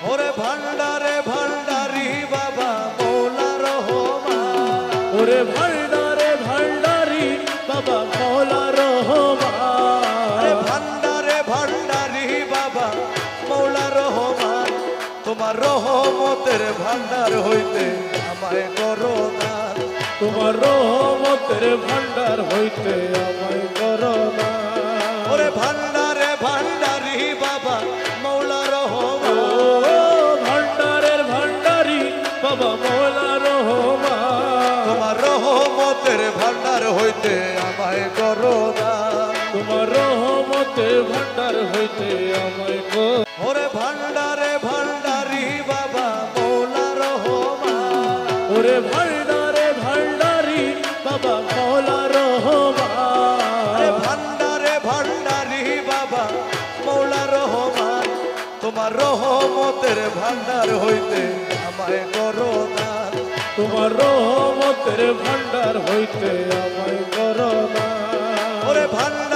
ওরে ভান্ডারে ভান্ডারি বাবা মৌলা রহমান, ওরে ভান্ডারে ভান্ডারি বাবা মৌলা রহমান, ভান্ডারে ভান্ডারি বাবা মৌলা রহমান, তোমার রহমতের ভান্ডার হইতে আমায় করো দান, তোমার রহমতের ভান্ডার হইতে আমায় করো না। ওরে ভান্ডারে ভান্ডারি বাবা মৌলা রহমান, ভান্ডারের ভান্ডারি বাবা মৌলা রহমান, তোমার রহমতের ভান্ডার হইতে আমায় করো দান, তোমার রহমতের ভান্ডার হইতে আমায় করো। ওরে ভান্ডারে ভান্ডারি বাবা মৌলা রহমান, ওরে ভান্ডারে ভান্ডারি বাবা মৌলা রহমান, ভান্ডারে ভান্ডারি বাবা মৌলা রহমান, তোমার রহমতের ভান্ডার হইতে আমায় করো দান, তোমার রহমতের ভান্ডার হইতে আমায় করো না। ওরে ভান্ডার